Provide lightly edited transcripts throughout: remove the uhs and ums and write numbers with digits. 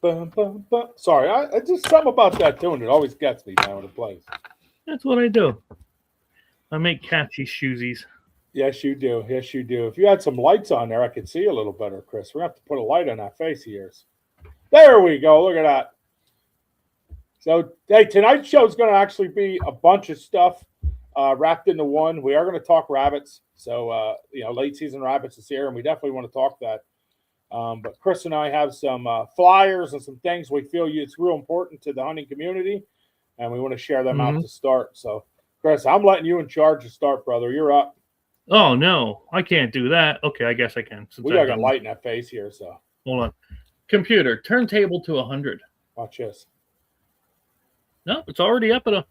Bum, bum, bum. Sorry, I just something about that tune. It always gets me now when it plays. That's what I do. I make catchy shoesies. Yes, you do. Yes, you do. If you had some lights on there, I could see a little better, Chris. We're going to have to put a light on that face of yours. There we go. Look at that. So, hey, tonight's show is going to actually be a bunch of stuff wrapped into one. We are going to talk rabbits. So, late season rabbits is here, and we definitely want to talk that. But Chris and I have some flyers and some things we feel it's real important to the hunting community, and we want to share them out to start. So, Chris, I'm letting you in charge to start, brother. You're up. Oh, no, I can't do that. Okay, I guess I can. We got a light in that face here, so. Hold on. Computer, turntable to 100. Watch this. No, it's already up at a.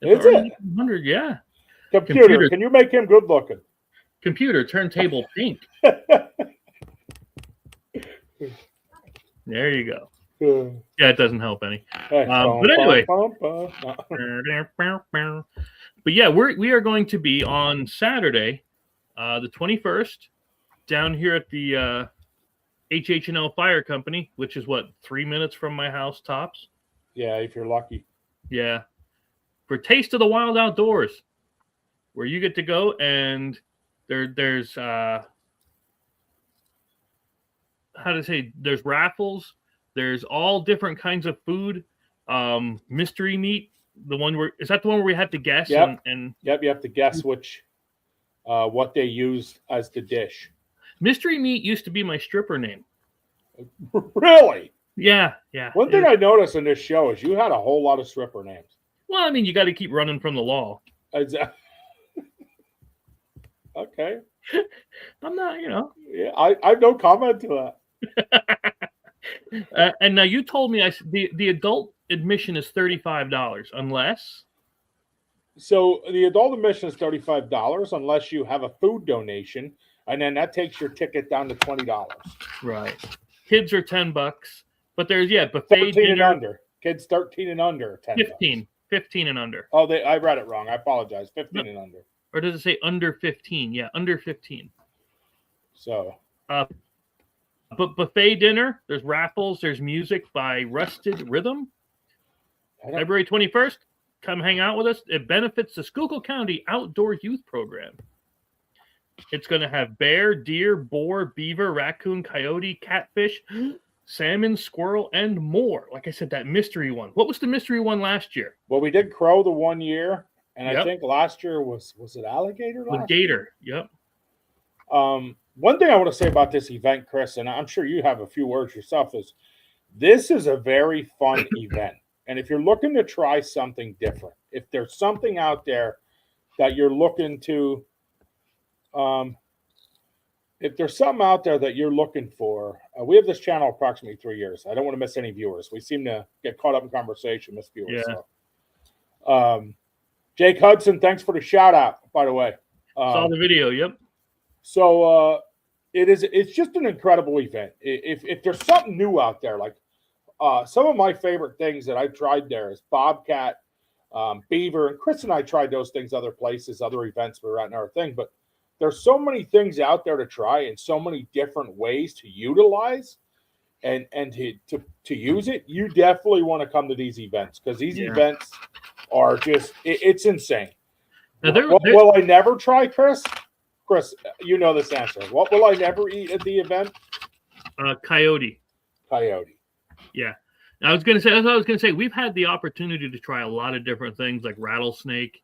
Is it? 100, yeah. Computer, can you make him good looking? Computer, turntable pink. There you go. Yeah, it doesn't help any. But anyway. But yeah, we are going to be on Saturday, the 21st, down here at the HH&L Fire Company, which is 3 minutes from my house tops. Yeah, if you're lucky. Yeah, for Taste of the Wild Outdoors, where you get to go and there's there's raffles, there's all different kinds of food, mystery meat. The one where is that the one where we had to guess? Yep. And you have to guess which what they use as the dish. Mystery meat used to be my stripper name. Really? Yeah. One thing I noticed in this show is you had a whole lot of stripper names. Well, I mean, you got to keep running from the law. Exactly. Okay. I'm not, Yeah, I have no comment to that. And now you told me the adult admission is $35 unless. So the adult admission is $35 unless you have a food donation, and then that takes your ticket down to $20. Right. Kids are $10, but there's buffet 13 dinner. And under. Kids 13 and under 10. 15 and under. Oh, I read it wrong. I apologize. 15 and under. Or does it say under 15? Yeah, under 15. So. But buffet dinner, there's raffles, there's music by Rusted Rhythm. February 21st, come hang out with us. It benefits the Schuylkill County Outdoor Youth Program. It's going to have bear, deer, boar, beaver, raccoon, coyote, catfish, salmon, squirrel, and more. Like I said, that mystery one. What was the mystery one last year? Well, we did crow the one year, and I think last year was it alligator? With gator, yep. One thing I want to say about this event, Chris, and I'm sure you have a few words yourself, is this is a very fun event. And if you're looking to try something different, if there's something out there that you're looking to, if there's something out there that you're looking for, we have this channel approximately 3 years. I don't want to miss any viewers. We seem to get caught up in conversation, miss viewers. Yeah. So. Jake Hudson, thanks for the shout out, by the way. Saw the video, yep. So it's just an incredible event. If there's something new out there, like some of my favorite things that I've tried there is bobcat, beaver, and Chris and I tried those things other places, other events we were at and everything. But there's so many things out there to try and so many different ways to utilize and to use it. You definitely want to come to these events because these events are just it's insane. Now, will I never try, Chris? Chris, you know this answer. What will I never eat at the event? Coyote. Coyote. Yeah. I was going to say, we've had the opportunity to try a lot of different things like rattlesnake.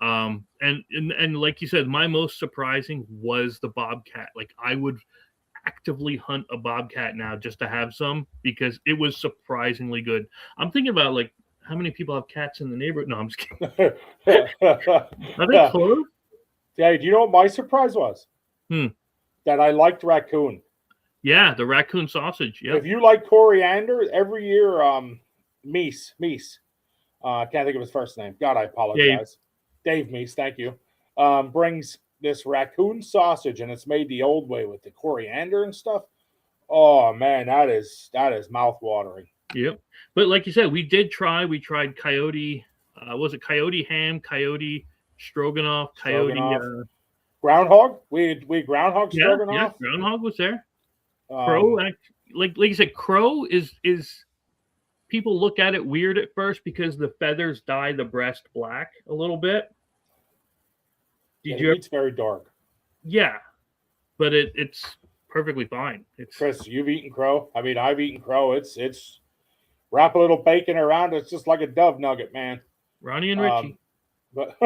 And like you said, my most surprising was the bobcat. Like I would actively hunt a bobcat now just to have some because it was surprisingly good. I'm thinking about like how many people have cats in the neighborhood. No, I'm just kidding. Are they close? Yeah, do you know what my surprise was? That I liked raccoon. Yeah, the raccoon sausage. Yeah. If you like coriander, every year, Meese, I can't think of his first name. God, I apologize. Dave Meese, thank you. Brings this raccoon sausage, and it's made the old way with the coriander and stuff. Oh man, that is mouth watering. Yep. But like you said, we tried coyote. Was it coyote ham, coyote stroganoff, coyote groundhog? We had groundhog stroganoff. Yeah, groundhog was there. Crow, like you said, crow is people look at it weird at first because the feathers dye the breast black a little bit. It's very dark. Yeah, but it's perfectly fine. Chris, you've eaten crow. I mean, I've eaten crow. It's wrap a little bacon around it. It's just like a dove nugget, man. Ronnie and Richie. But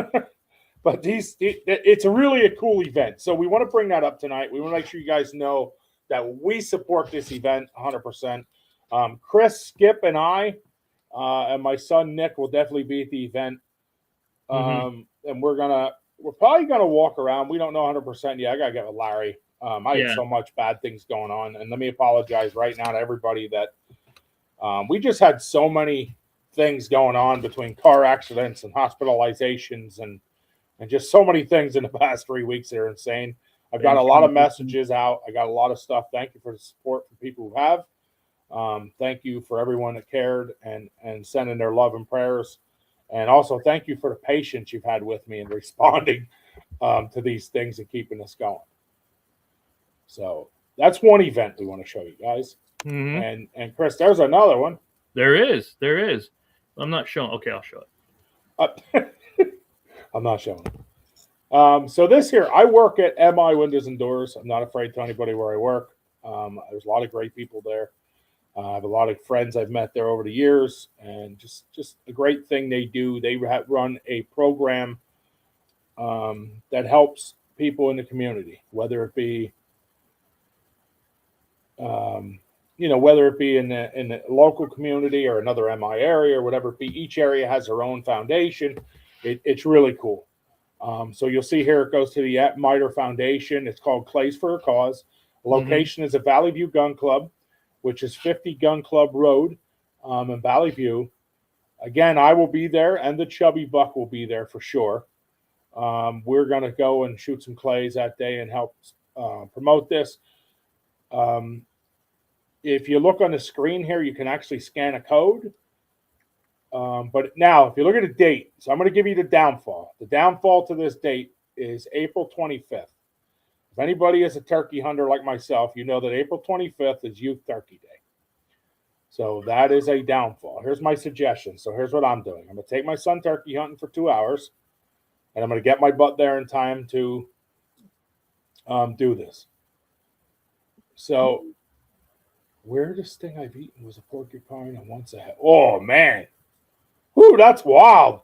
it's really a cool event. So we want to bring that up tonight. We want to make sure you guys know that we support this event 100%. Chris, Skip, and I, and my son Nick will definitely be at the event. And we're probably gonna walk around. We don't know 100% yet. I gotta get with Larry. I have so much bad things going on, and let me apologize right now to everybody that we just had so many things going on between car accidents and hospitalizations and just so many things in the past 3 weeks that are insane. I've got a lot of messages out. I got a lot of stuff. Thank you for the support for people who have. Thank you for everyone that cared and sending their love and prayers. And also thank you for the patience you've had with me in responding to these things and keeping us going. So that's one event we want to show you guys. And Chris, there's another one. There is. I'm not showing. Okay, I'll show it. I'm not showing it. So this here, I work at MI Windows and Doors. I'm not afraid to tell anybody where I work. There's a lot of great people there. I have a lot of friends I've met there over the years, and just a great thing they do. They run a program that helps people in the community, whether it be, whether it be in the local community or another MI area or whatever it be. Each area has their own foundation. It's really cool. So you'll see here it goes to the MITRE Foundation. It's called Clays for a Cause. The location is at Valley View Gun Club, which is 50 Gun Club Road in Valley View. Again, I will be there, and the Chubby Buck will be there for sure. We're going to go and shoot some clays that day and help promote this. If you look on the screen here, you can actually scan a code. But now, if you look at the date, so I'm going to give you the downfall. The downfall to this date is April 25th. If anybody is a turkey hunter like myself, you know that April 25th is Youth Turkey Day. So that is a downfall. Here's my suggestion. So here's what I'm doing. I'm going to take my son turkey hunting for 2 hours, and I'm going to get my butt there in time to do this. So weirdest thing I've eaten was a porcupine and once a head. Oh, man. Whoo, that's wild.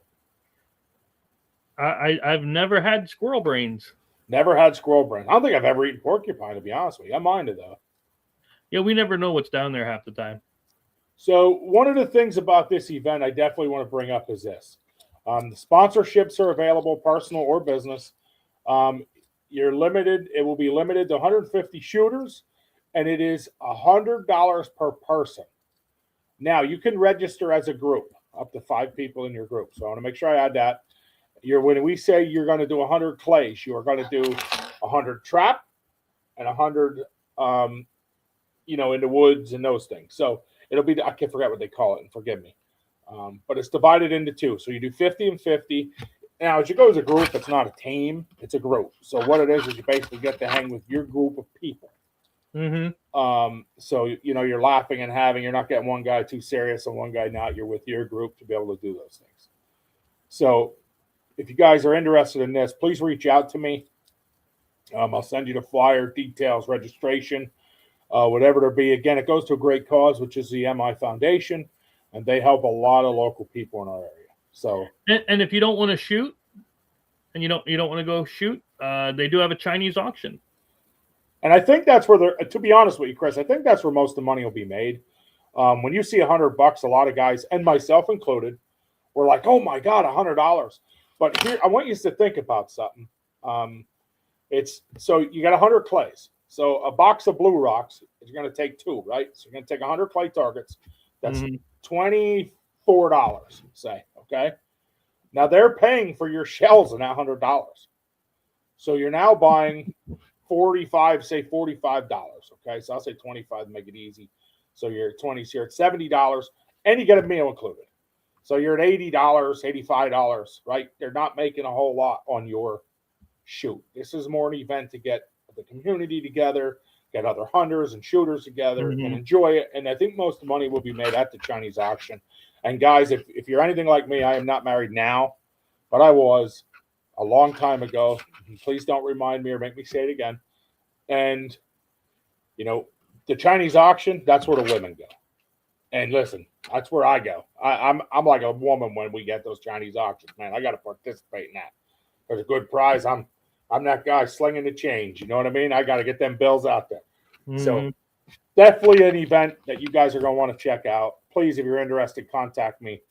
I've never had squirrel brains. Never had squirrel brains. I don't think I've ever eaten porcupine, to be honest with you. I mind it, though. Yeah, we never know what's down there half the time. So one of the things about this event I definitely want to bring up is this. The sponsorships are available, personal or business. You're limited. It will be limited to 150 shooters, and it is $100 per person. Now, you can register as a group, up to 5 people in your group. So I want to make sure I add that. When we say you're going to do 100 clays, you are going to do 100 trap and 100, in the woods and those things. So it'll be, I can't forget what they call it, and forgive me. But it's divided into 2. So you do 50 and 50. Now, as you go as a group, it's not a team, it's a group. So what it is you basically get to hang with your group of people. So, you're laughing and you're not getting one guy too serious and one guy not. You're with your group to be able to do those things. So if you guys are interested in this, please reach out to me. I'll send you the flyer, details, registration, whatever there be. Again, it goes to a great cause, which is the MI Foundation, and they help a lot of local people in our area. So, and if you don't want to shoot, and you don't want to go shoot, they do have a Chinese auction. And I think that's where to be honest with you, Chris, I think that's where most of the money will be made. When you see $100, a lot of guys, and myself included, were like, "Oh my God, $100!" But here, I want you to think about something. It's so you got 100 clays. So a box of blue rocks is going to take 2, right? So you're going to take 100 clay targets. That's $24, say, okay? Now they're paying for your shells in that $100. So you're now buying 45, say $45, okay? So I'll say 25 to make it easy. So you're at 20, so you're at $70, and you get a meal included. So you're at $80, $85, right? They're not making a whole lot on your shoot. This is more an event to get the community together, get other hunters and shooters together and enjoy it. And I think most of the money will be made at the Chinese auction. And guys, if you're anything like me, I am not married now, but I was a long time ago. Please don't remind me or make me say it again. And, you know, the Chinese auction, that's where the women go. And listen, that's where I go. I'm like a woman when we get those Chinese auctions, man. I got to participate in that. There's a good prize. I'm that guy slinging the change. You know what I mean? I got to get them bills out there. So definitely an event that you guys are going to want to check out. Please, if you're interested, contact me.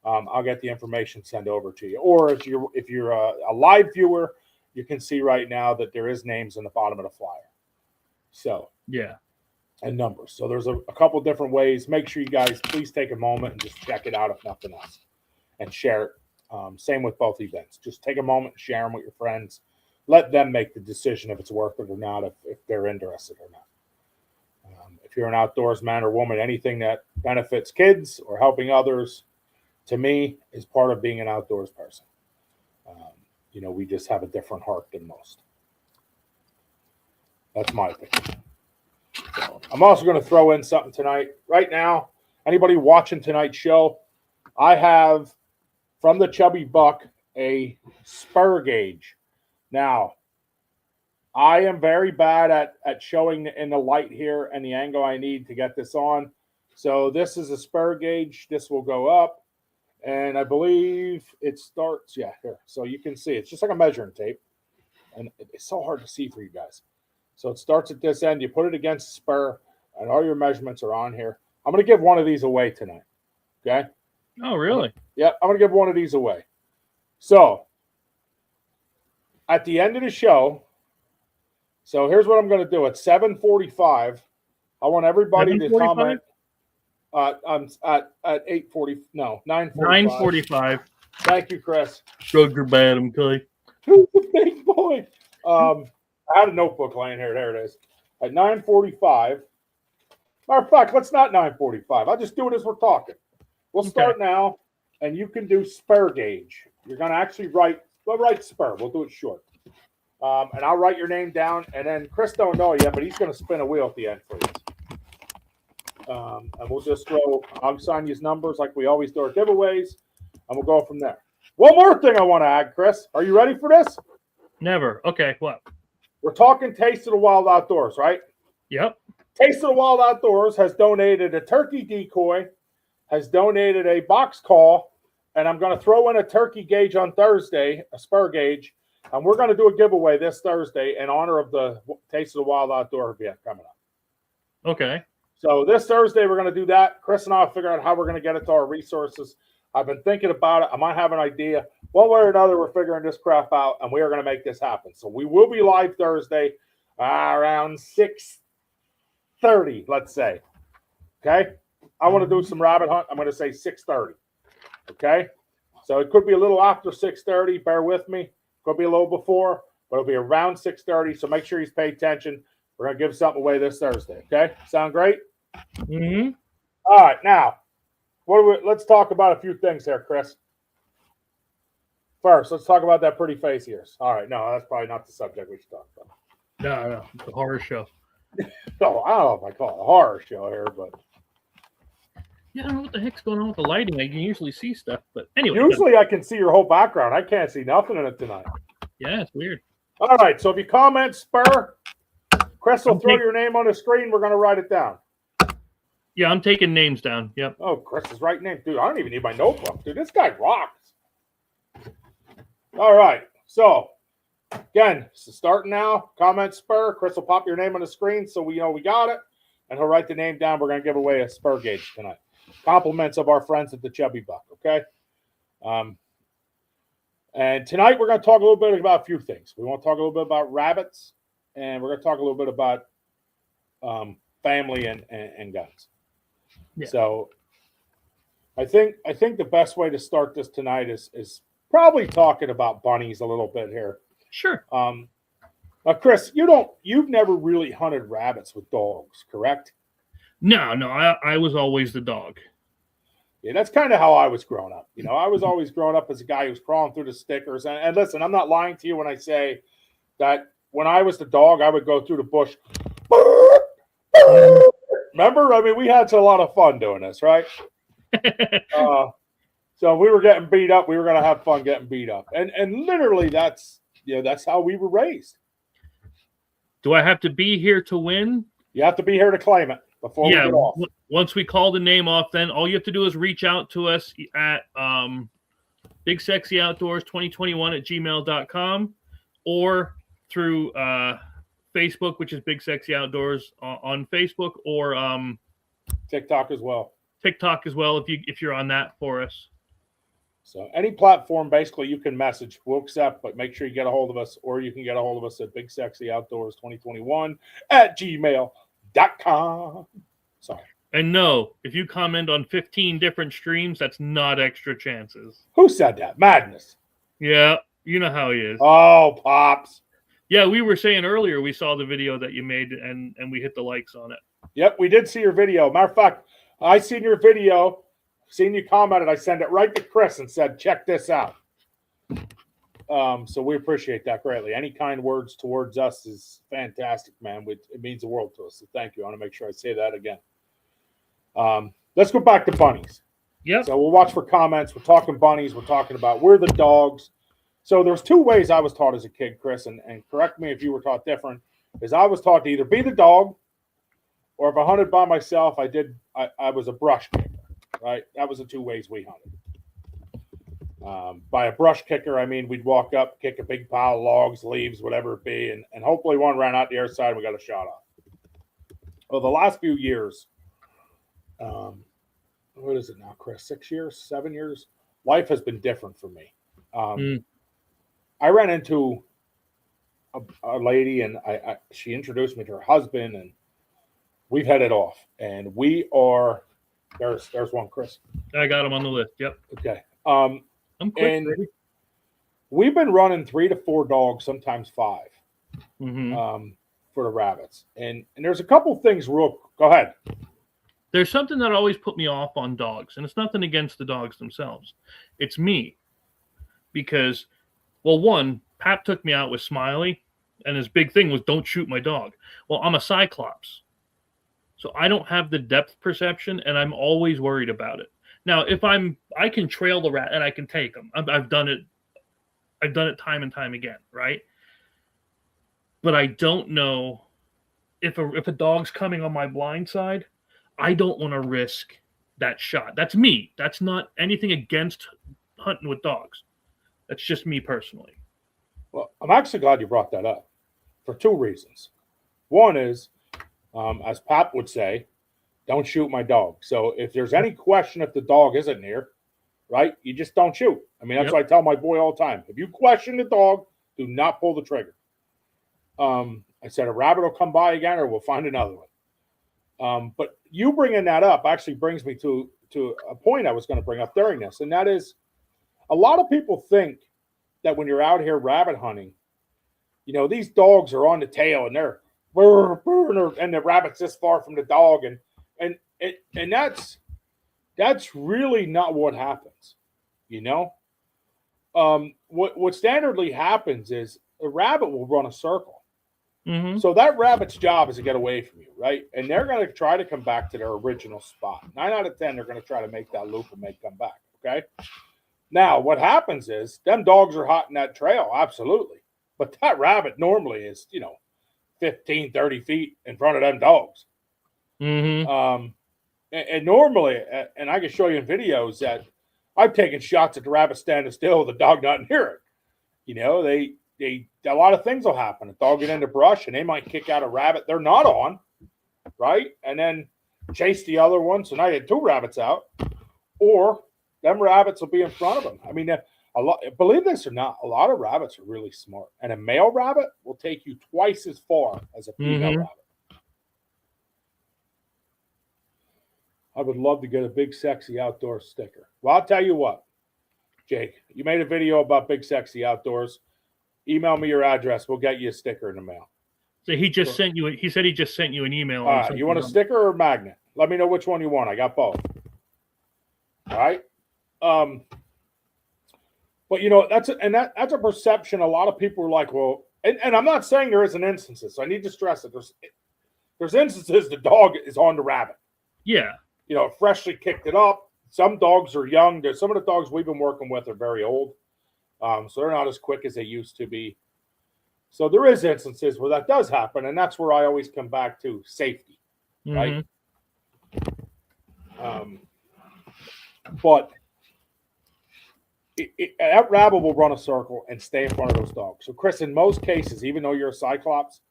I'll get the information sent over to you. Or if you're a live viewer, you can see right now that there is names in the bottom of the flyer. So yeah, and numbers. So there's a couple different ways. Make sure you guys please take a moment and just check it out if nothing else, and share it. Same with both events. Just take a moment and share them with your friends. Let them make the decision if it's worth it or not, if they're interested or not. If you're an outdoors man or woman, anything that benefits kids or helping others, to me, is part of being an outdoors person. You know, we just have a different heart than most. That's my opinion. So, I'm also going to throw in something tonight. Right now, anybody watching tonight's show, I have from the Chubby Buck a spur gauge. Now, I am very bad at showing in the light here and the angle I need to get this on. So this is a spur gauge. This will go up, and I believe it starts, yeah, here. So you can see it's just like a measuring tape, and it's so hard to see for you guys. So it starts at this end. You put it against the spur, and all your measurements are on here. I'm going to give one of these away tonight, okay? Oh, really? Yeah, I'm going to give one of these away. So at the end of the show, so here's what I'm going to do. At 7:45, I want everybody to comment. I'm at 8:40. No, 9:45. 9:45. Thank you, Chris. Sugar bottom, Clay. Who's the big boy? I had a notebook laying here. There it is. At 9:45. Matter of fact, let's not 9:45. I'll just do it as we're talking. We'll start now, and you can do spur gauge. You're going to actually write spur. We'll do it short. And I'll write your name down, and then Chris don't know yet, but he's going to spin a wheel at the end for you. And we'll just I'll sign these numbers like we always do our giveaways, and we'll go from there. One more thing I want to add, Chris. Are you ready for this? Never. Okay, what? We're talking Taste of the Wild Outdoors, right? Yep. Taste of the Wild Outdoors has donated a turkey decoy, has donated a box call, and I'm going to throw in a turkey gauge on Thursday, a spur gauge. And we're going to do a giveaway this Thursday in honor of the Taste of the Wild Outdoor event coming up. Okay. So this Thursday, we're going to do that. Chris and I will figure out how we're going to get it to our resources. I've been thinking about it. I might have an idea. One way or another, we're figuring this crap out, and we are going to make this happen. So we will be live Thursday around 6:30, let's say. Okay? I want to do some rabbit hunt. I'm going to say 6:30. Okay? So it could be a little after 6:30. Bear with me. Could be a little before, but it'll be around 6:30. So make sure you pay attention. We're going to give something away this Thursday. Okay? Sound great? Mm-hmm. All right. Now, let's talk about a few things here, Chris. First, let's talk about that pretty face of yours. All right. No, that's probably not the subject we should talk about. No, it's a horror show. No, I don't know if I call it a horror show here, but yeah, I don't know what the heck's going on with the lighting. I can usually see stuff, but anyway. Usually I can see your whole background. I can't see nothing in it tonight. Yeah, it's weird. All right, so if you comment spur, Chris will throw your name on the screen. We're going to write it down. Yeah, I'm taking names down. Yep. Oh, Chris is writing names. Dude, I don't even need my notebook. Dude, this guy rocks. All right, so again, starting now. Comment spur. Chris will pop your name on the screen so we know we got it, and he'll write the name down. We're going to give away a spur gauge tonight. Compliments of our friends at the Chubby Buck, okay? And tonight we're going to talk a little bit about a few things. We want to talk a little bit about rabbits, and we're going to talk a little bit about family and guns. Yeah. So I think the best way to start this tonight is probably talking about bunnies a little bit here. Sure. Now, Chris, you've never really hunted rabbits with dogs, correct? No, I was always the dog. Yeah, that's kind of how I was growing up. I was always growing up as a guy who was crawling through the stickers. And listen, I'm not lying to you when I say that when I was the dog, I would go through the bush. Remember? I mean, we had a lot of fun doing this, right? So we were getting beat up. We were going to have fun getting beat up. And literally that's how we were raised. Do I have to be here to win? You have to be here to claim it before we get off. Once we call the name off, then all you have to do is reach out to us at bigsexyoutdoors2021@gmail.com or through Facebook, which is Big Sexy Outdoors on Facebook, or TikTok as well. TikTok as well, if you're on that for us. So any platform, basically, you can message. We'll accept, but make sure you get a hold of us, or you can get a hold of us at bigsexyoutdoors2021@gmail.com. Sorry. And no, if you comment on 15 different streams, that's not extra chances. Who said that? Madness. Yeah, you know how he is. Oh, Pops. Yeah, we were saying earlier we saw the video that you made and we hit the likes on it. Yep, we did see your video. Matter of fact, I seen your video, seen you commented. I sent it right to Chris and said, check this out. So we appreciate that greatly. Any kind words towards us is fantastic, man. It means the world to us. So thank you. I want to make sure I say that again. Let's go back to bunnies. Yeah. So we'll watch for comments. We're talking bunnies. We're talking about we're the dogs. So there's two ways I was taught as a kid, Chris, and correct me if you were taught different, is I was taught to either be the dog, or if I hunted by myself, I was a brush kicker, right? That was the two ways we hunted. By a brush kicker, I mean we'd walk up, kick a big pile of logs, leaves, whatever it be, and hopefully one ran out the other side and we got a shot off. Well, the last few years, what is it now, Chris? 6 years, 7 years? Life has been different for me. I ran into a lady, and she introduced me to her husband, and we've headed off. And we are there's one, Chris. I got him on the list. Yep. Okay. I'm quick, and ready. We've been running 3 to 4 dogs, sometimes 5, Mm-hmm. for the rabbits. And there's a couple things go ahead. There's something that always put me off on dogs, and it's nothing against the dogs themselves. It's me. Because, well, one, Pap took me out with Smiley, and his big thing was don't shoot my dog. Well, I'm a Cyclops. So I don't have the depth perception, and I'm always worried about it. Now, if I can trail the rat and I can take them. I've done it. I've done it time and time again, right? But I don't know if a dog's coming on my blind side. I don't want to risk that shot. That's me. That's not anything against hunting with dogs. That's just me personally. Well, I'm actually glad you brought that up for 2 reasons. One is, as Pap would say, don't shoot my dog. So if there's any question if the dog isn't near, right, you just don't shoot. I mean, that's what I tell my boy all the time. If you question the dog, do not pull the trigger. I said a rabbit will come by again, or we'll find another one. But you bringing that up actually brings me to a point I was going to bring up during this, and that is a lot of people think that when you're out here rabbit hunting, these dogs are on the tail and they're and the rabbit's this far from the dog, and that's really not what happens. What standardly happens is a rabbit will run a circle. Mm-hmm. So that rabbit's job is to get away from you, right? And they're going to try to come back to their original spot. 9 out of 10, they're going to try to make that loop and come back, okay? Now, what happens is them dogs are hot in that trail, absolutely. But that rabbit normally is, 15, 30 feet in front of them dogs. Mm-hmm. And normally, and I can show you in videos that I've taken shots at the rabbit standing still, the dog not near it. A lot of things will happen. A dog get into brush and they might kick out a rabbit they're not on, right? And then chase the other one. So now you had 2 rabbits out, or them rabbits will be in front of them. I mean, a a lot. Believe this or not, a lot of rabbits are really smart, and a male rabbit will take you twice as far as a female rabbit. I would love to get a Big Sexy Outdoors sticker. Well, I'll tell you what, Jake, you made a video about Big Sexy Outdoors. Email me your address. We'll get you a sticker in the mail. So he just sent you. He said he just sent you an email. All right, you want a sticker or a magnet? Let me know which one you want. I got both. All right. But you know that's a perception. A lot of people are like, well, and I'm not saying there isn't instances. So I need to stress it. There's instances the dog is on the rabbit. Yeah. You know, freshly kicked it up. Some dogs are young. There's some of the dogs we've been working with are very old, so they're not as quick as they used to be. So there is instances where that does happen, and that's where I always come back to safety, right? But that rabbit will run a circle and stay in front of those dogs. So, Chris, in most cases, even though you're a Cyclops,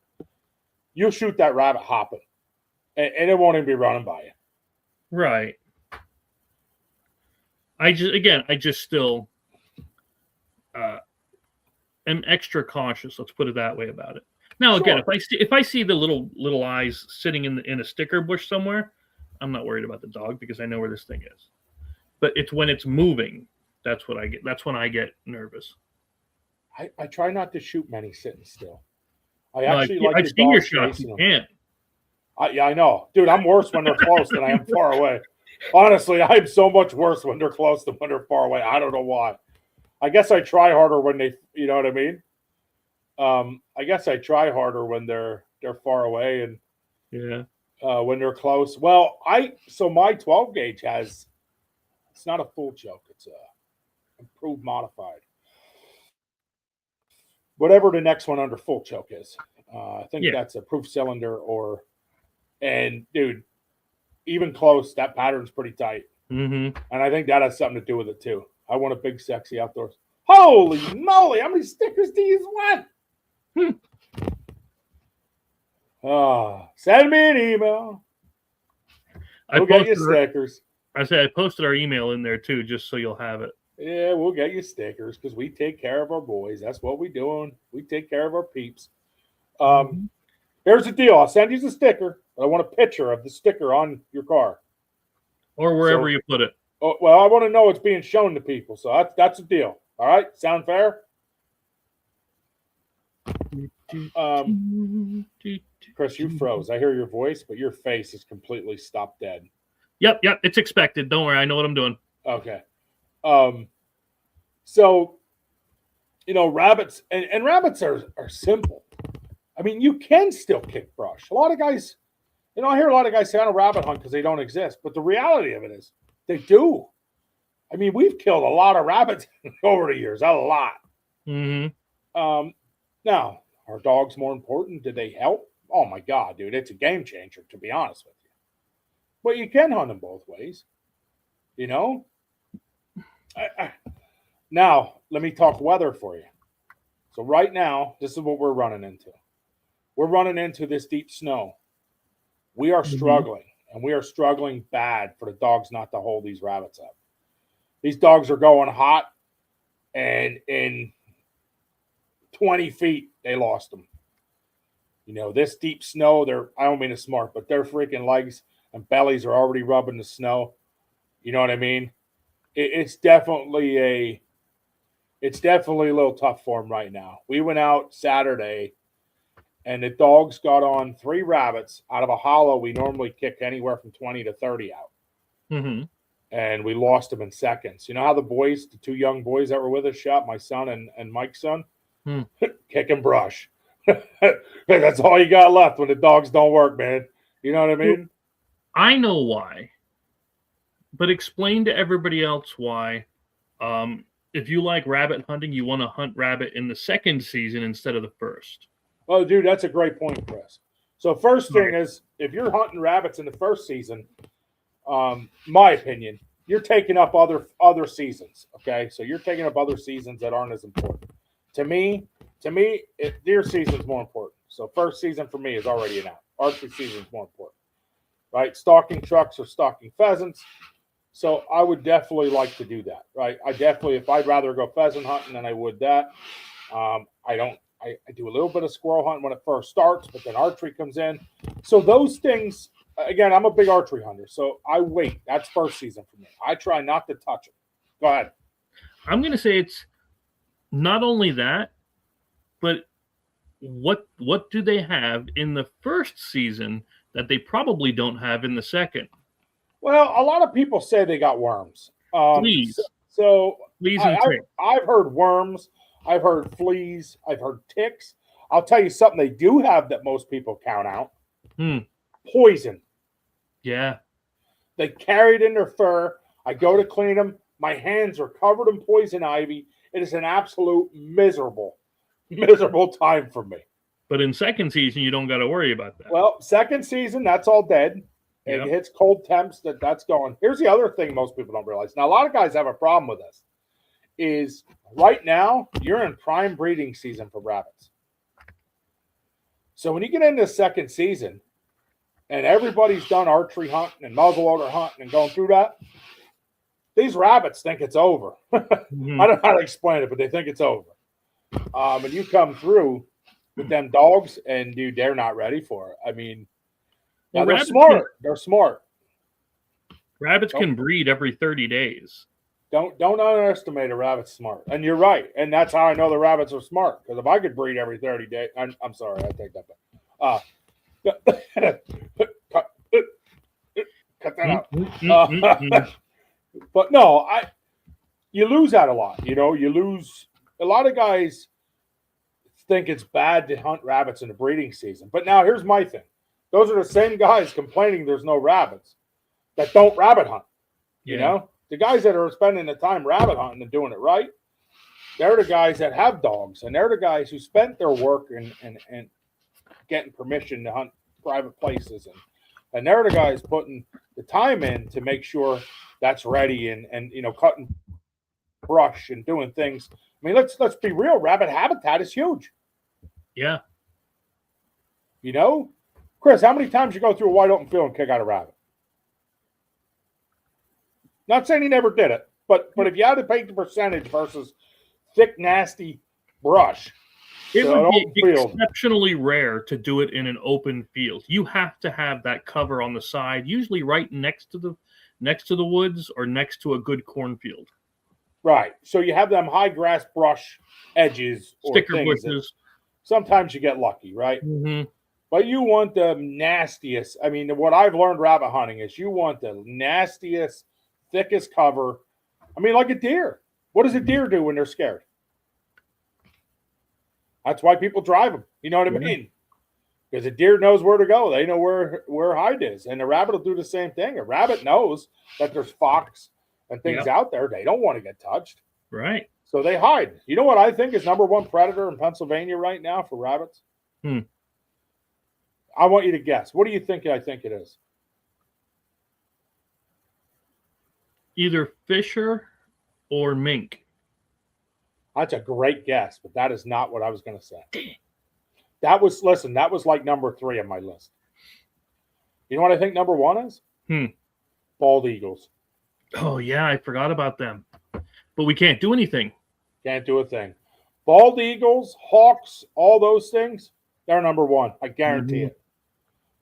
you'll shoot that rabbit hopping, and it won't even be running by you. Right. I just still am extra cautious. Let's put it that way about it. Now, Sure. again, if I see the little eyes sitting in a sticker bush somewhere, I'm not worried about the dog because I know where this thing is. But it's when it's moving, that's what I get. That's when I get nervous. I try not to shoot many sitting still. I've seen your shots. You can't. Yeah, I know. Dude, I'm worse when they're close than I am far away. Honestly, I'm so much worse when they're close than when they're far away. I don't know why. I guess I try harder when they, you know what I mean? I guess I try harder when they're far away and when they're close. Well, so my 12 gauge it's not a full choke. It's a improved modified. Whatever the next one under full choke is. I think that's a proof cylinder and dude, even close, that pattern's pretty tight. And I think that has something to do with it too. I want a Big Sexy Outdoors. Holy moly, how many stickers do you want? Send me an email. We'll get you stickers. I posted our email in there too, just so you'll have it. Yeah, we'll get you stickers because we take care of our boys. That's what we're doing. We take care of our peeps. Here's the deal. I'll send you the sticker, but I want a picture of the sticker on your car. Or wherever you put it. Oh, well, I want to know it's being shown to people. So that's the deal. All right? Sound fair? Chris, you froze. I hear your voice, but your face is completely stopped dead. Yep. It's expected. Don't worry. I know what I'm doing. Okay. So, you know, rabbits, and rabbits are simple. I mean, you can still kick brush. A lot of guys, you know, I hear a lot of guys say, I don't rabbit hunt because they don't exist. But the reality of it is they do. I mean, we've killed a lot of rabbits over the years. A lot. Now, are dogs more important? Do they help? Oh, my God, dude. It's a game changer, to be honest with you. But you can hunt them both ways. You know? Now, let me talk weather for you. So right now, this is what we're running into. We're running into this deep snow. We are struggling, and we are struggling bad for the dogs not to hold these rabbits up. These dogs are going hot, and in 20 feet, they lost them. You know, this deep snow, I don't mean to smart, but their freaking legs and bellies are already rubbing the snow. You know what I mean? It's definitely a little tough for them right now. We went out Saturday, and the dogs got on 3 rabbits out of a hollow. We normally kick anywhere from 20 to 30 out. And we lost them in seconds. You know how the 2 young boys that were with us shot, my son and Mike's son? Kick and brush. That's all you got left when the dogs don't work, man. You know what I mean? I know why. But explain to everybody else why. If you like rabbit hunting, you want to hunt rabbit in the second season instead of the first. Oh, dude, that's a great point, Chris. So first thing is, if you're hunting rabbits in the first season, my opinion, you're taking up other seasons. Okay, so you're taking up other seasons that aren't as important. To me, deer season is more important. So first season for me is already an out. Archery season is more important, right? Stalking trucks or stalking pheasants. So I would definitely like to do that, right? If I'd rather go pheasant hunting than I would that. I do a little bit of squirrel hunting when it first starts, but then archery comes in. So those things, again, I'm a big archery hunter, so I wait. That's first season for me. I try not to touch it. Go ahead. I'm going to say it's not only that, but what do they have in the first season that they probably don't have in the second? Well, a lot of people say they got worms. Fleas. Fleas and ticks. I've heard worms. I've heard fleas. I've heard ticks. I'll tell you something they do have that most people count out. Poison. Yeah. They carry it in their fur. I go to clean them. My hands are covered in poison ivy. It is an absolute miserable time for me. But in second season, you don't got to worry about that. Well, second season, that's all dead. It hits cold temps, that's going. Here's the other thing most people don't realize. Now, a lot of guys have a problem with this. Is right now, you're in prime breeding season for rabbits. So when you get into the second season, and everybody's done archery hunting and muzzleloader hunting and going through that, these rabbits think it's over. I don't know how to explain it, but they think it's over. And you come through with them dogs, and dude, they're not ready for it. I mean, now they're smart. They're smart. Rabbits can breed every 30 days. Don't underestimate a rabbit's smart. And you're right. And that's how I know the rabbits are smart. Because if I could breed every 30 days, I'm sorry, I take that back. Cut that out. But no, you lose out a lot. You know, you lose. A lot of guys think it's bad to hunt rabbits in the breeding season. But now here's my thing. Those are the same guys complaining there's no rabbits that don't rabbit hunt. You know? The guys that are spending the time rabbit hunting and doing it right, they're the guys that have dogs, and they're the guys who spent their work and getting permission to hunt private places, and they're the guys putting the time in to make sure that's ready and you know, cutting brush and doing things. I mean, let's be real. Rabbit habitat is huge. Yeah. You know, Chris, how many times you go through a wide open field and kick out a rabbit? Not saying he never did it, but if you had to take the percentage versus thick, nasty brush, it would be exceptionally rare to do it in an open field. You have to have that cover on the side, usually right next to the woods or next to a good cornfield. Right. So you have them high grass brush edges or sticker bushes. Sometimes you get lucky, right? Mm-hmm. But you want the nastiest. I mean, what I've learned rabbit hunting is you want the nastiest, thickest cover. I mean, like a deer. What does a deer do when they're scared? That's why people drive them. You know what I mean? Because a deer knows where to go. They know where hide is. And a rabbit will do the same thing. A rabbit knows that there's fox and things out there. They don't want to get touched. Right. So they hide. You know what I think is number one predator in Pennsylvania right now for rabbits? I want you to guess. What do you think I think it is? Either fisher or mink. That's a great guess, but that is not what I was going to say. That was like number 3 on my list. You know what I think number 1 is? Bald eagles. Oh, yeah, I forgot about them. But we can't do anything. Can't do a thing. Bald eagles, hawks, all those things, they're number 1. I guarantee it.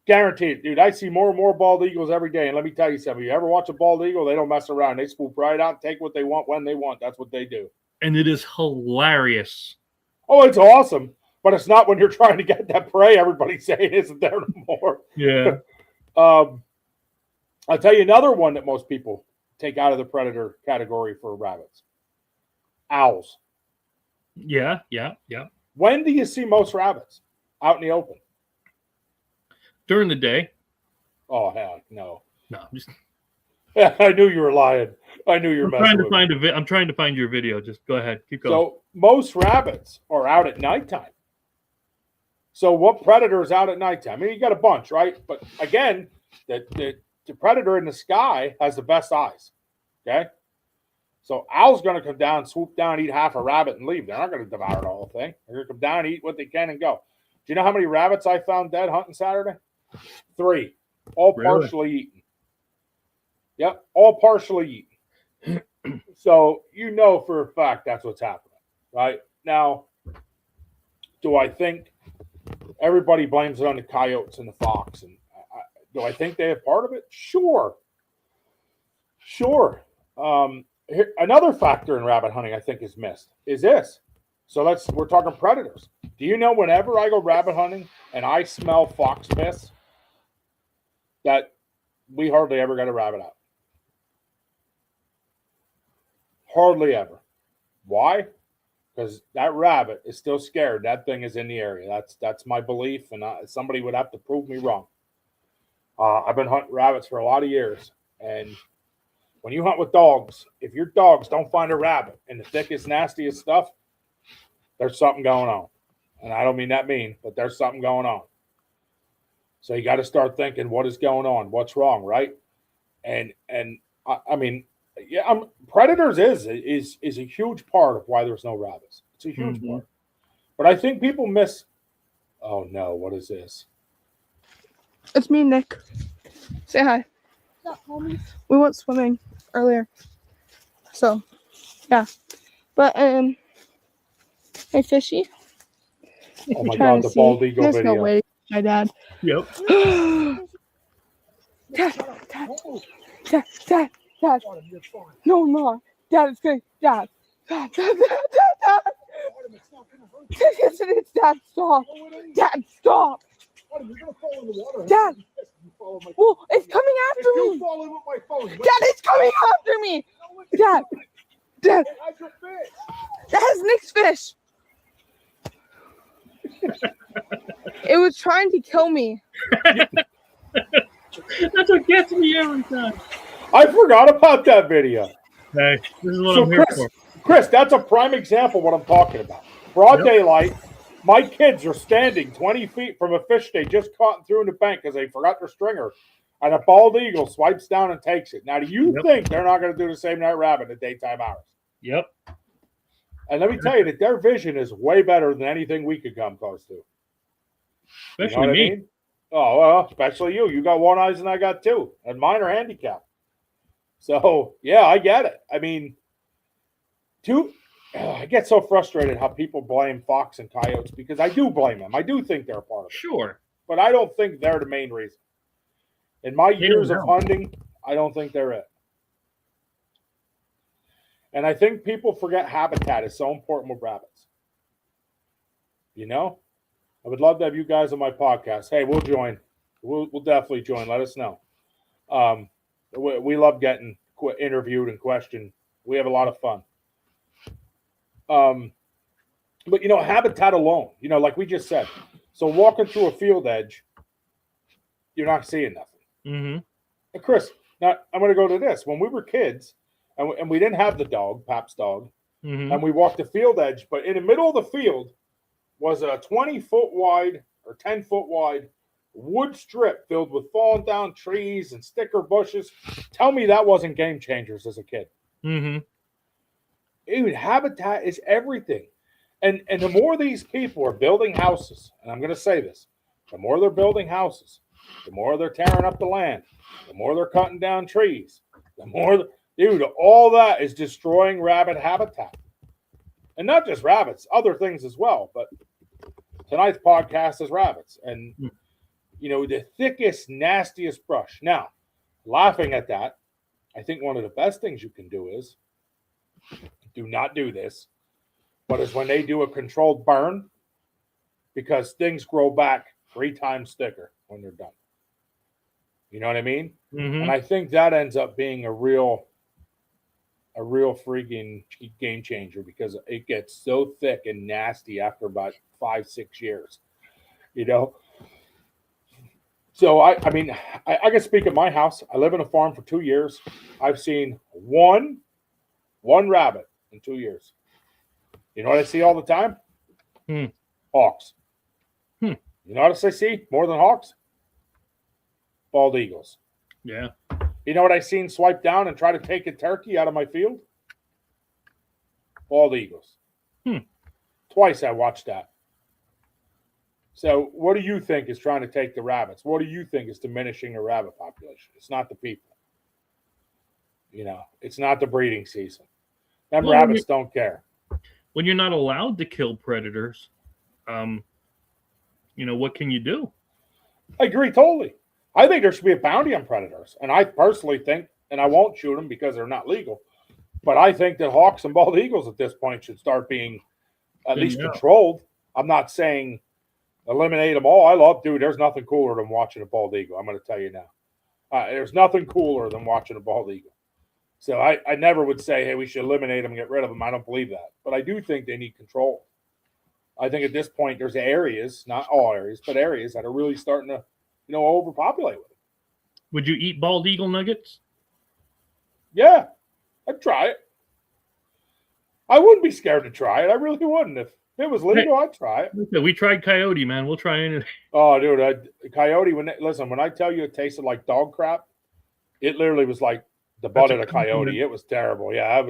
Guarantee it, dude. I see more and more bald eagles every day. And let me tell you something. You ever watch a bald eagle? They don't mess around. They swoop right out and take what they want when they want. That's what they do. And it is hilarious. Oh, it's awesome. But it's not when you're trying to get that prey. Everybody's saying isn't there anymore. Yeah. I'll tell you another one that most people take out of the predator category for rabbits. Owls. Yeah. When do you see most rabbits out in the open? During the day. Oh, heck, no. No. I knew you were lying. I knew you were messing with me. I'm trying to find your video. Just go ahead. Keep going. So most rabbits are out at nighttime. So what predator is out at nighttime? I mean, you got a bunch, right? But again, the predator in the sky has the best eyes. Okay? So owl's going to come down, swoop down, eat half a rabbit, and leave. They're not going to devour the whole thing. They're going to come down, eat what they can, and go. Do you know how many rabbits I found dead hunting Saturday? 3, all partially eaten. Yep, all partially eaten. So you know for a fact that's what's happening, right? Now, do I think everybody blames it on the coyotes and the fox? And do I think they have part of it? Sure. Another factor in rabbit hunting I think is missed is this. So we're talking predators. Do you know whenever I go rabbit hunting and I smell fox piss, that we hardly ever get a rabbit out? Hardly ever. Why? Because that rabbit is still scared. That thing is in the area. That's my belief, and somebody would have to prove me wrong. I've been hunting rabbits for a lot of years, and when you hunt with dogs, if your dogs don't find a rabbit in the thickest, nastiest stuff, there's something going on. And I don't mean that mean, but there's something going on. So you got to start thinking, what is going on? What's wrong, right? And I mean, yeah, predators is a huge part of why there's no rabbits. It's a huge part. But I think people miss. Oh no, what is this? It's me, Nick. Say hi. What's up, homies? We went swimming earlier. So, yeah. But, hey, Fishy. Oh my God, the bald eagle There's video. no way, my dad. Yep. Dad. No, I'm not. Dad, it's good. Dad. Dad. Yes, it is. Dad, stop. Dad, stop. Dad. Well, it's coming after me. Dad, it's coming after me. Dad. That has Nick's fish. It was trying to kill me. That's what gets me every time. I forgot about that video. Hey, this is what I'm here for. Chris, that's a prime example of what I'm talking about. Broad daylight. My kids are standing 20 feet from a fish they just caught and threw in the bank because they forgot their stringer. And a bald eagle swipes down and takes it. Now, do you think they're not going to do the same night rabbit in daytime hours? Yep. And let me tell you that their vision is way better than anything we could come close to. Especially me. I mean? Oh, well, especially you. You got one eyes and I got two. And mine are handicapped. So, yeah, I get it. I mean, I get so frustrated how people blame fox and coyotes because I do blame them. I do think they're a part of it. Sure. But I don't think they're the main reason. In my years of hunting, I don't think they're it. And I think people forget habitat is so important with rabbits. You know? I would love to have you guys on my podcast. Hey, we'll join. We'll definitely join. Let us know. We love getting interviewed and questioned. We have a lot of fun. But, you know, habitat alone, you know, like we just said. So walking through a field edge, you're not seeing nothing. Mm-hmm. And Chris, now I'm going to go to this. When we were kids, and we didn't have the dog, Pap's dog, and we walked the field edge, but in the middle of the field was a 20-foot wide or 10-foot wide wood strip filled with fallen down trees and sticker bushes. Tell me that wasn't game changers as a kid. Mm-hmm. Dude, habitat is everything. And the more these people are building houses, and I'm going to say this, the more they're building houses, the more they're tearing up the land, the more they're cutting down trees, the more, dude, all that is destroying rabbit habitat. And not just rabbits, other things as well. But tonight's podcast is rabbits. And, you know, the thickest, nastiest brush. Now, laughing at that, I think one of the best things you can do is, do not do this, but is when they do a controlled burn, because things grow back 3 times thicker when they're done. You know what I mean? Mm-hmm. And I think that ends up being a real freaking game changer because it gets so thick and nasty after about 5-6 years. You know? So I mean, I can speak at my house. I live in a farm for 2 years. I've seen one rabbit in 2 years. You know what I see all the time? Hawks. You know what else I see more than hawks? Bald eagles. Yeah. You know what I seen swipe down and try to take a turkey out of my field? Bald eagles. Twice I watched that. So what do you think is trying to take the rabbits? What do you think is diminishing the rabbit population? It's not the people. It's not the breeding season. Them Well, rabbits don't care. When you're not allowed to kill predators, what can you do? I agree totally. I think there should be a bounty on predators. And I personally think, and I won't shoot them because they're not legal, but I think that hawks and bald eagles at this point should start being at least controlled. I'm not saying eliminate them all. There's nothing cooler than watching a bald eagle. I'm going to tell you now. There's nothing cooler than watching a bald eagle. So I never would say, hey, we should eliminate them and get rid of them. I don't believe that. But I do think they need control. I think at this point there's areas, not all areas, but areas that are really starting to, overpopulate with it. Would you eat bald eagle nuggets? Yeah, I'd try it. I wouldn't be scared to try it. I really wouldn't. If it was legal, I'd try it. We tried coyote, man. We'll try anything. Oh, dude, coyote. When I tell you it tasted like dog crap, it literally was like the butt of the coyote. It was terrible. Yeah,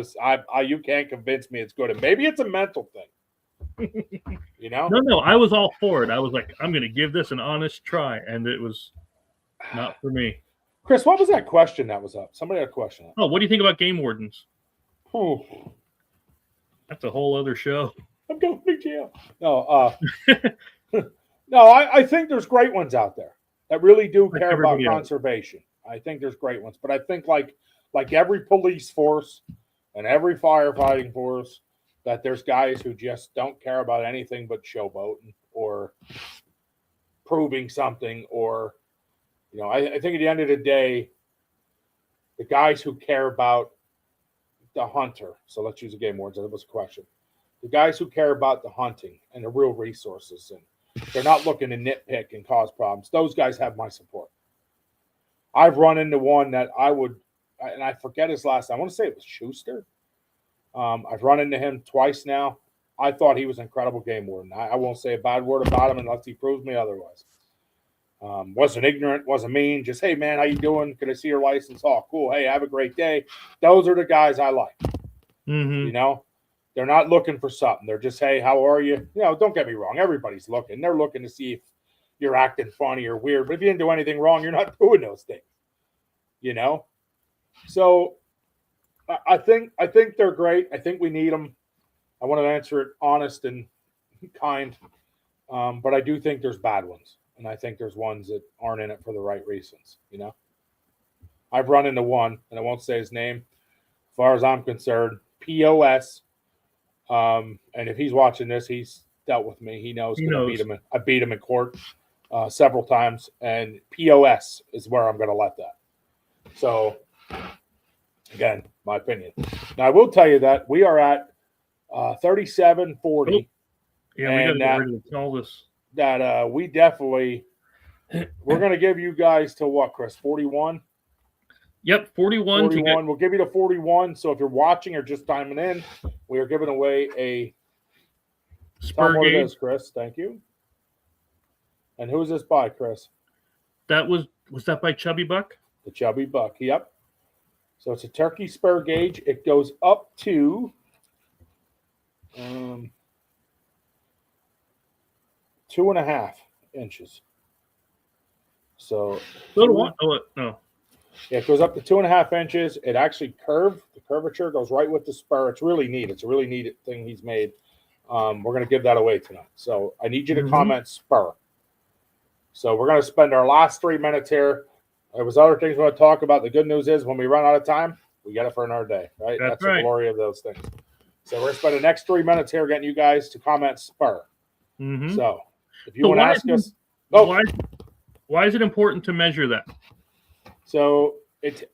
you can't convince me it's good. And maybe it's a mental thing. No, I was all for it. I was like, I'm going to give this an honest try, and it was not for me. Chris, what was that question that was up? Somebody had a question. Oh, what do you think about game wardens? Oh, that's a whole other show. I'm going to jail. No, no, I think there's great ones out there that really do care about conservation. I think there's great ones, but I think like every police force and every firefighting force, that there's guys who just don't care about anything but showboating or proving something, or I think at the end of the day, the guys who care about the hunter. So let's use a game warden. That was a question. The guys who care about the hunting and the real resources, and they're not looking to nitpick and cause problems. Those guys have my support. I've run into one that and I forget his last name. I want to say it was Schuster. I've run into him twice now. I thought he was an incredible game warden. I won't say a bad word about him unless he proves me otherwise. Wasn't ignorant, wasn't mean. Just, hey, man, how you doing? Could I see your license? Oh, cool. Hey, have a great day. Those are the guys I like. Mm-hmm. They're not looking for something. They're just, hey, how are you? Don't get me wrong. Everybody's looking. They're looking to see if you're acting funny or weird. But if you didn't do anything wrong, you're not doing those things. So I think they're great. I think we need them. I want to answer it honest and kind. But I do think there's bad ones. And I think there's ones that aren't in it for the right reasons. I've run into one, and I won't say his name. As far as I'm concerned, POS. And if he's watching this, he's dealt with me. He knows. I beat him in court several times, and POS is where I'm going to let that. So, again, my opinion. Now, I will tell you that we are at 37:40. Yeah, we got to get rid of all this. That we definitely, we're going to give you guys to what, Chris? 41? Yep, 41. 41. We'll give you to 41. So if you're watching or just timing in, we are giving away a Spur Gauge. It is, Chris. Thank you. And who is this by, Chris? That was that by Chubby Buck? The Chubby Buck. Yep. So it's a turkey spur gauge. It goes up to 2.5 inches. So no. Yeah, it goes up to 2.5 inches. It actually curved. The curvature goes right with the spur. It's really neat. It's a really neat thing he's made. We're going to give that away tonight. So I need you to comment spur. So we're going to spend our last 3 minutes here. There was other things we want to talk about. The good news is when we run out of time, we get it for another day, right? That's right. The glory of those things. So we're going to spend the next 3 minutes here getting you guys to comment spur. Mm-hmm. So if you want to ask us. Why is it important to measure that? So it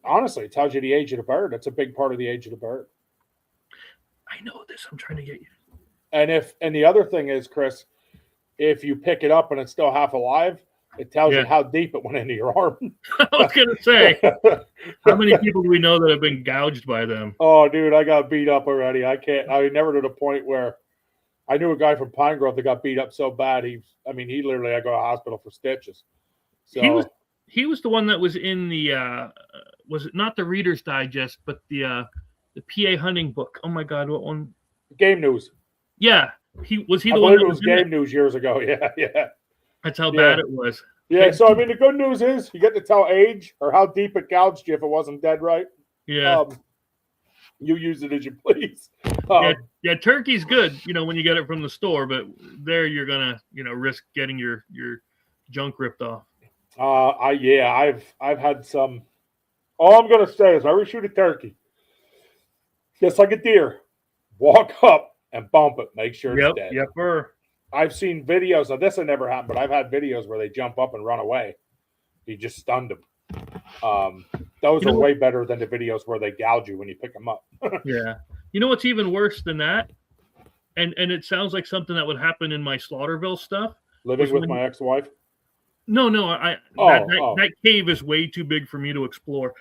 tells you the age of the bird. That's a big part of the age of the bird. I know this. I'm trying to get you. And the other thing is, Chris, if you pick it up and it's still half alive, it tells you how deep it went into your arm. I was going to say, how many people do we know that have been gouged by them? Oh, dude, I got beat up already. I never to the point where I knew a guy from Pine Grove that got beat up so bad. He literally, I go to the hospital for stitches. So he was the one that was in the, was it not the Reader's Digest, but the PA hunting book. Oh my God, what one? Game News. Yeah. He the I one that was Game News years ago. Yeah. That's how bad it was. Yeah, so the good news is you get to tell age or how deep it gouged you if it wasn't dead right. Yeah. You use it as you please. Yeah, turkey's good, when you get it from the store, but there you're gonna, risk getting your junk ripped off. I've had some. All I'm gonna say is, whenever you shoot a turkey, just like a deer, walk up and bump it, make sure it's dead. Yep. I've seen videos of this. It never happened, but I've had videos where they jump up and run away. You just stunned them. Those are way better than the videos where they gouge you when you pick them up. Yeah. You know what's even worse than that? And it sounds like something that would happen in my Slaughterville stuff. Living with my ex-wife? No, that cave is way too big for me to explore.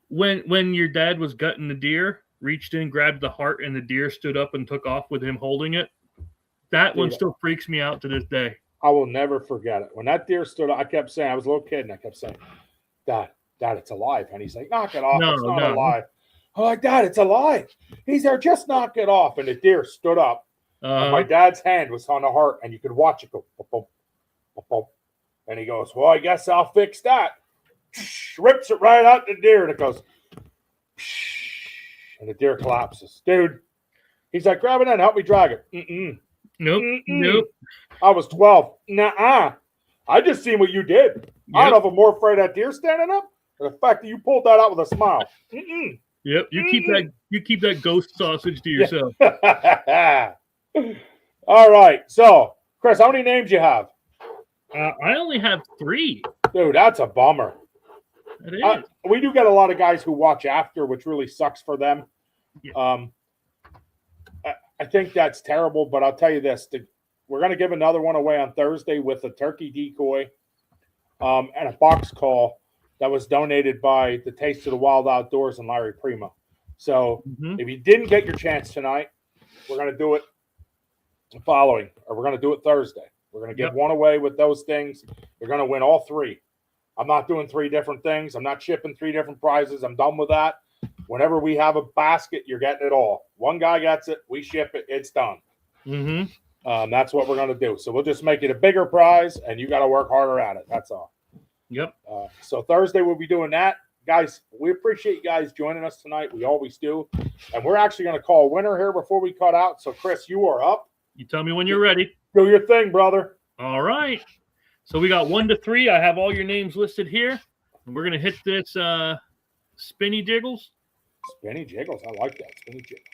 When your dad was gutting the deer, reached in, grabbed the heart, and the deer stood up and took off with him holding it. That one still freaks me out to this day. I will never forget it. When that deer stood up, I kept saying, I was a little kid, and I kept saying, Dad, it's alive. And he's like, knock it off. It's not alive. I'm like, Dad, it's alive. He's there, just knock it off. And the deer stood up. And my dad's hand was on the heart, and you could watch it go, boom, boom, boom. And he goes, well, I guess I'll fix that. Rips it right out the deer, and it goes, and the deer collapses. Dude, he's like, grab it in, help me drag it. Nope. I was 12. Nuh-uh. I just seen what you did. Yep. I don't know if I'm more afraid of that deer standing up or the fact that you pulled that out with a smile. Yep. You keep that ghost sausage to yourself. All right. So, Chris, how many names you have? I only have 3. Dude, that's a bummer. It is. We do get a lot of guys who watch after, which really sucks for them. Yeah. I think that's terrible, but I'll tell you this. We're going to give another one away on Thursday with a turkey decoy and a box call that was donated by the Taste of the Wild Outdoors and Larry Primo. So if you didn't get your chance tonight, we're going to do it we're going to do it Thursday. We're going to give one away with those things. You're going to win all 3. I'm not doing 3 different things. I'm not shipping 3 different prizes. I'm done with that. Whenever we have a basket, you're getting it all. One guy gets it, we ship it, it's done. That's what we're going to do. So we'll just make it a bigger prize, and you got to work harder at it. That's all. Yep. So Thursday we'll be doing that. Guys, we appreciate you guys joining us tonight. We always do. And we're actually going to call a winner here before we cut out. So, Chris, you are up. You tell me when you're ready. Do your thing, brother. All right. So we got 1 to 3. I have all your names listed here. And we're going to hit this Spinny Jiggles. Spinny Jiggles. I like that. Spinny Jiggles.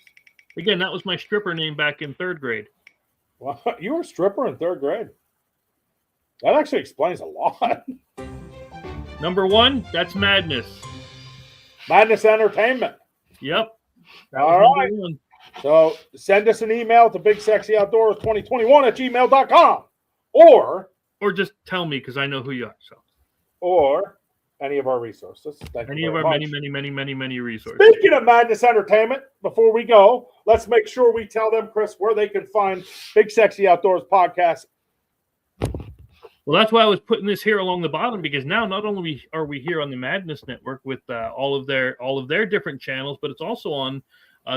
Again, that was my stripper name back in 3rd grade. Well, you were a stripper in 3rd grade. That actually explains a lot. Number 1, that's Madness. Madness Entertainment. Yep. All right. 1. So send us an email to bigsexyoutdoors2021@gmail.com. Or just tell me, because I know who you are. So. Or any of our resources. Any of our many resources. Speaking of Madness Entertainment, before we go, let's make sure we tell them, Chris, where they can find Big Sexy Outdoors podcast. Well, that's why I was putting this here along the bottom, because now not only are we here on the Madness Network with all of their different channels, but it's also on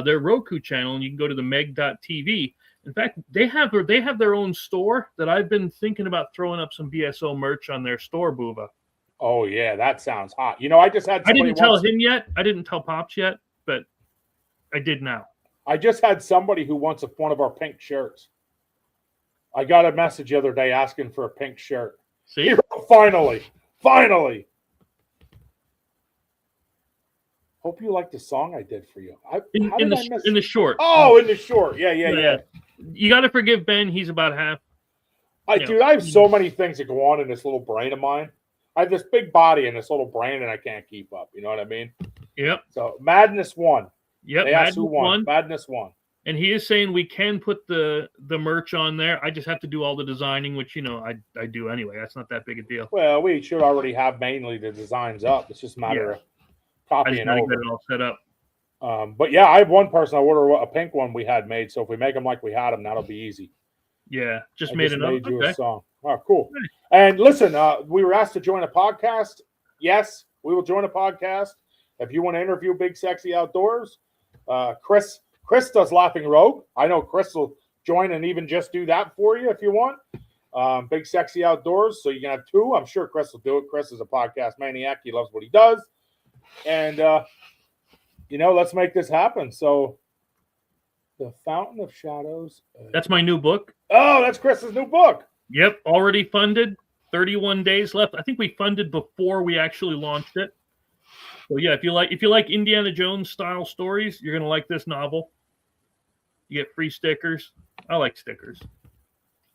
their Roku channel, and you can go to the meg.tv. In fact, they have their own store that I've been thinking about throwing up some BSO merch on their store, Buva. Oh, yeah, that sounds hot. You know, I didn't tell him yet. I didn't tell Pops yet, but I did now. I just had somebody who wants one of our pink shirts. I got a message the other day asking for a pink shirt. See? Finally. Hope you like the song I did for you. In the short. Oh, in the short. Yeah. You got to forgive Ben. He's about half. Dude, I have so many things that go on in this little brain of mine. I have this big body and this little brain, and I can't keep up. You know what I mean? Yep. So Madness won. Yep. They asked who won. Madness won. And he is saying we can put the merch on there. I just have to do all the designing, which, I do anyway. That's not that big a deal. Well, we should already have mainly the designs up. It's just a matter of copying over. Get it all set up. But yeah, I have one person I order a pink one we had made. So if we make them like we had them, that'll be easy. Yeah, just made you a song. Oh, cool. Nice. And listen, we were asked to join a podcast. Yes, we will join a podcast. If you want to interview Big Sexy Outdoors, Chris does Laughing Rogue. I know Chris will join and even just do that for you if you want. Big Sexy Outdoors. So you can have 2. I'm sure Chris will do it. Chris is a podcast maniac. He loves what he does. And, let's make this happen. So The Fountain of Shadows. That's my new book. Oh, that's Chris's new book. Yep, already funded. 31 days left. I think we funded before we actually launched it. So yeah, if you like Indiana Jones style stories, you're gonna like this novel. You get free stickers. I like stickers.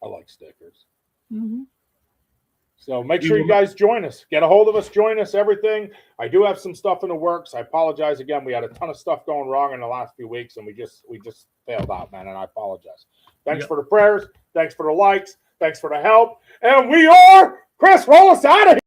I like stickers. Mm-hmm. So make sure you guys join us. Get a hold of us. Join us. Everything. I do have some stuff in the works. I apologize again. We had a ton of stuff going wrong in the last few weeks, and we just failed out, man. And I apologize. Thanks for the prayers. Thanks for the likes. Thanks for the help. And we are Chris. Roll us out of here.